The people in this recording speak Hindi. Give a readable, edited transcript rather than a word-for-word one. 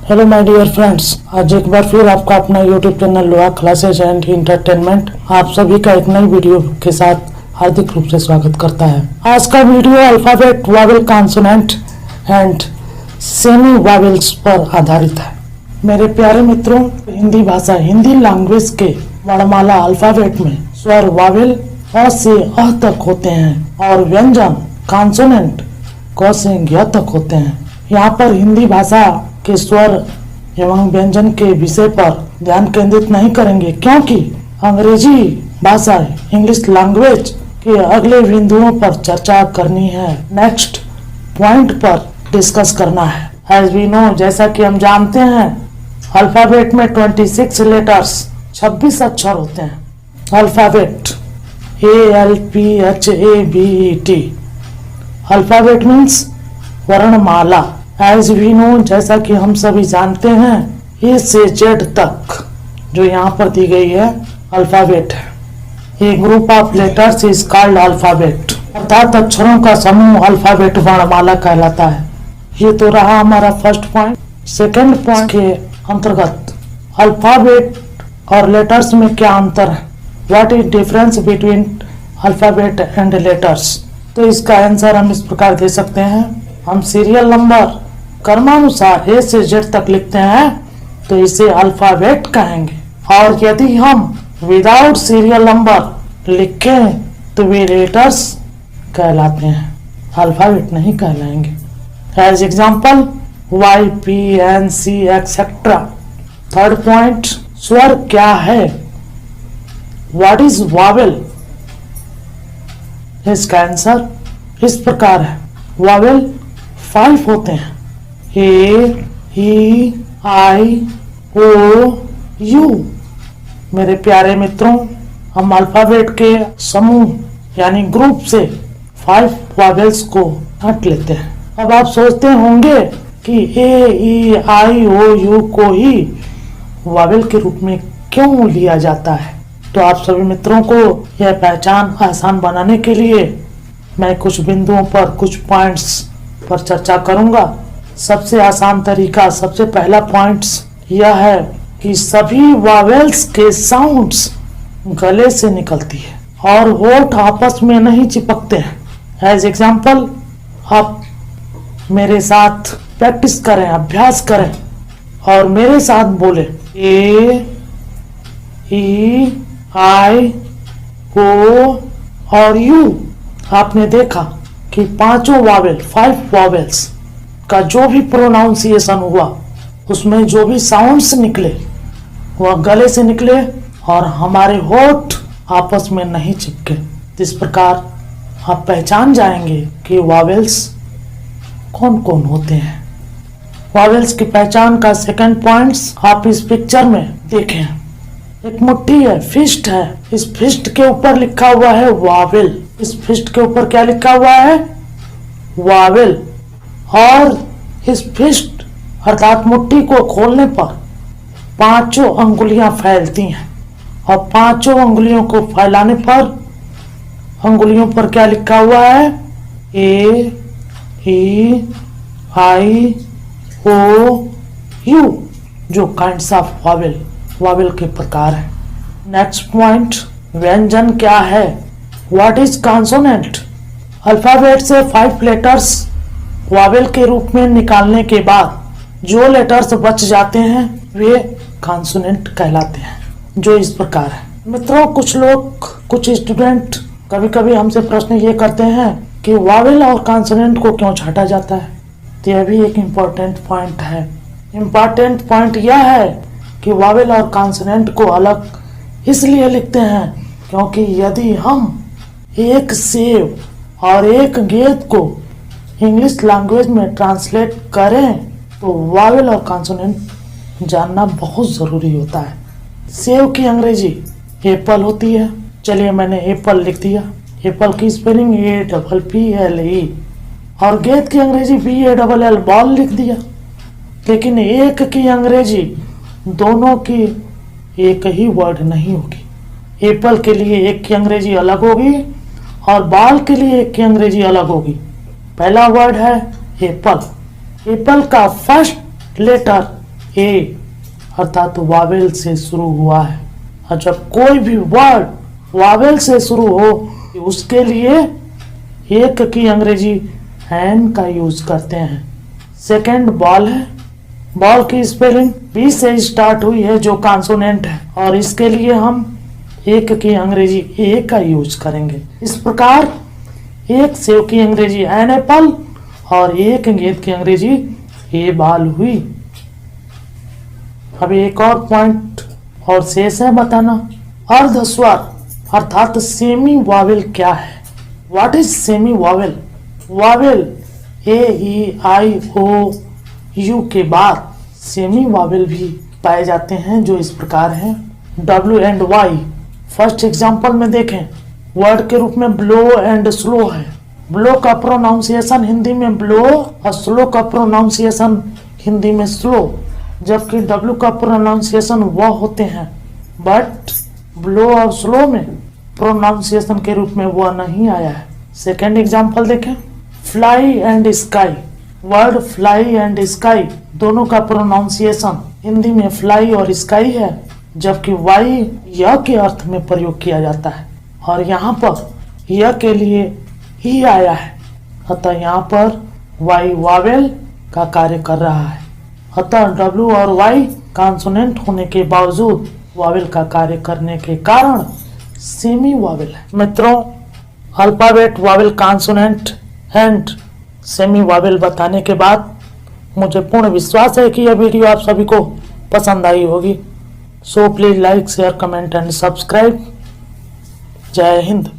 हेलो माय डियर फ्रेंड्स, आज एक बार फिर आपका अपना यूट्यूब चैनल लोहा क्लासेज एंड इंटरटेनमेंट आप सभी का एक नई वीडियो के साथ हार्दिक रूप से स्वागत करता है। आज का video alphabet, Wavell, consonant and semi vowels पर आधारित है। मेरे प्यारे मित्रों, हिंदी भाषा, हिंदी लैंग्वेज के वर्णमाला अल्फाबेट में स्वर वावेल अ से अ तक होते हैं और व्यंजन कॉन्सोनेंट क से ग तक होते हैं। यहाँ पर हिंदी भाषा के स्वर एवं व्यंजन के विषय पर ध्यान केंद्रित नहीं करेंगे, क्योंकि अंग्रेजी भाषा, इंग्लिश लैंग्वेज के अगले बिंदुओं पर चर्चा करनी है, नेक्स्ट पॉइंट पर डिस्कस करना है। एज वी नो, जैसा कि हम जानते हैं, अल्फाबेट में 26 लेटर्स, 26 अक्षर होते हैं। अल्फाबेट ALPHABET, अल्फाबेट मीन्स वर्णमाला। एज वी नो, जैसा कि हम सभी जानते हैं, ए से जेड तक जो यहाँ पर दी गई है अल्फाबेट है। A group of letters is called alphabet, अर्थात अक्षरों का समूह अल्फाबेट वर्णमाला कहलाता है। ये तो रहा हमारा फर्स्ट पॉइंट। सेकंड पॉइंट के अंतर्गत अल्फाबेट और लेटर्स में क्या अंतर है, what is difference between alphabet and letters. तो इसका आंसर हम इस प्रकार दे सकते हैं। हम सीरियल नंबर क्रमानुसार ए से जेड तक लिखते हैं तो इसे अल्फाबेट कहेंगे, और यदि हम विदाउट सीरियल नंबर लिखें तो वे लेटर्स कहलाते हैं, अल्फाबेट नहीं कहलाएंगे। As example YPNC etcetera. Third point, स्वर क्या है, व्हाट इज वावेल। इसका आंसर इस प्रकार है। वावेल 5 होते हैं, A, E, I, O, U। मेरे प्यारे मित्रों, हम अल्फाबेट के समूह यानी ग्रुप से 5 वावेल्स को हट लेते हैं। अब आप सोचते होंगे कि A, E, I, O, U को ही वावेल के रूप में क्यों लिया जाता है। तो आप सभी मित्रों को यह पहचान आसान बनाने के लिए मैं कुछ बिंदुओं पर, कुछ पॉइंट्स पर चर्चा करूंगा। सबसे आसान तरीका, सबसे पहला पॉइंट्स यह है कि सभी वावेल्स के साउंड्स गले से निकलती है और होठ आपस में नहीं चिपकते हैं। एज एग्जाम्पल, आप मेरे साथ प्रैक्टिस करें, अभ्यास करें और मेरे साथ बोले A, E, I, O और U। आपने देखा कि पांचों वावेल, 5 वावेल्स का जो भी प्रोनाउंसिएशन हुआ, उसमें जो भी साउंड्स निकले वह गले से निकले और हमारे होठ आपस में नहीं चिपके। इस प्रकार आप पहचान जाएंगे कि वावेल्स कौन कौन होते हैं। वावेल्स की पहचान का सेकंड पॉइंट्स आप इस पिक्चर में देखें। एक मुट्ठी है, फिस्ट है, इस फिस्ट के ऊपर लिखा हुआ है वावेल। इस फिस्ट के ऊपर क्या लिखा हुआ है, वावेल। और इस फिस्ट अर्थात मुट्ठी को खोलने पर पांचों अंगुलियां फैलती हैं और पांचों अंगुलियों को फैलाने पर अंगुलियों पर क्या लिखा हुआ है, A, E, I, O, U, जो काइंड्स ऑफ वावेल, वावेल के प्रकार है। नेक्स्ट पॉइंट, व्यंजन क्या है, व्हाट इज कॉन्सोनेंट। अल्फाबेट से 5 लेटर्स वावेल के रूप में निकालने के बाद जो लेटर्स बच जाते हैं वे कॉन्सोनेंट कहलाते हैं, जो इस प्रकार है। मित्रों, कुछ लोग, कुछ स्टूडेंट कभी कभी हमसे प्रश्न ये करते हैं कि वावेल और कॉन्सोनेंट को क्यों छांटा जाता है। तो यह भी एक इम्पोर्टेंट पॉइंट है। इम्पोर्टेंट पॉइंट यह है कि वावेल और कॉन्सोनेंट को अलग इसलिए लिखते हैं क्योंकि यदि हम एक सेव और एक गेंद को इंग्लिश लैंग्वेज में ट्रांसलेट करें तो वावेल और कॉन्सोनेंट जानना बहुत ज़रूरी होता है। सेव की अंग्रेजी एप्पल होती है, चलिए मैंने एप्पल लिख दिया, एप्पल की स्पेलिंग APPLE, और गेंद की अंग्रेजी BALL, बॉल लिख दिया। लेकिन एक की अंग्रेजी दोनों की एक ही वर्ड नहीं होगी। एप्पल के लिए एक की अंग्रेजी अलग होगी और बॉल के लिए एक की अंग्रेजी अलग होगी। पहला वर्ड है एप्पल, एप्पल का फर्स्ट लेटर ए अर्थात वावेल से शुरू हुआ है। और जब कोई भी वर्ड वावेल से शुरू हो उसके लिए एक की अंग्रेजी एन का यूज करते हैं। सेकंड बॉल है। बॉल की स्पेलिंग बी से स्टार्ट हुई है जो कॉन्सोनेंट है और इसके लिए हम एक की अंग्रेजी ए का यूज करेंगे। इस प्रकार एक सेव की अंग्रेजी एन एप्पल और एक गेंद की अंग्रेजी ए बॉल हुई। अभी एक और पॉइंट और शेष है बताना। अर्धस्वर अर्थात सेमी वावेल क्या है? What is semi vowel? Vowel A E I O U के बाद सेमी वावेल भी पाए जाते हैं जो इस प्रकार हैं W and Y. First example में देखें, वर्ड के रूप में ब्लो एंड स्लो है। ब्लो का प्रोनाउंसिएशन हिंदी में ब्लो और स्लो का प्रोनाउंसिएशन हिंदी में स्लो, जबकि डब्ल्यू का प्रोनाउंसिएशन वह होते हैं बट ब्लो और स्लो में प्रोनाउंसिएशन के रूप में वह नहीं आया है। सेकेंड एग्जांपल देखें, fly and sky. Word fly and sky दोनों का प्रोनाउंसिएशन हिंदी में फ्लाई और स्काई है, जबकि वाई यह के अर्थ में प्रयोग किया जाता है और यहाँ पर यह के लिए ही आया है, अतः यहाँ पर वाई वावेल का कार्य कर रहा है। अतः डब्ल्यू और वाई कॉन्सोनेंट होने के बावजूद वावेल का कार्य करने के कारण सेमी वावेल है। मित्रों, alphabet, Wavell, consonant and semi Wavell बताने के बाद मुझे पूर्ण विश्वास है कि यह वीडियो आप सभी को पसंद आई होगी। So please like, share, comment and subscribe. जय हिंद।